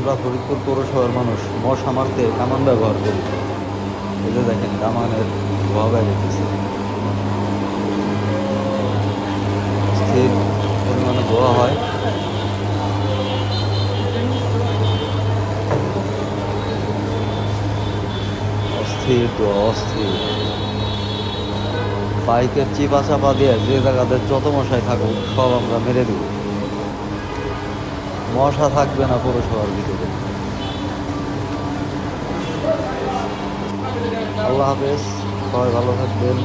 আমরা ফরিদপুর পৌরসভার মানুষ মশা মারতে কামান ব্যবহার করি। এই যে দেখেন কামানের ধোঁয়া বেরিয়েছে, স্থির পরিমাণে ধোঁয়া হয়। অস্থির ধোঁয়া, অস্থির। বাইকের চিপা চাপা দিয়ে যে জায়গাতে যত মশাই থাকুক সব আমরা মেরে দেব, মশা থাকবে না পৌরসভার ভিতরে। আল্লাহ হাফেজ, সবাই ভালো থাকবেন।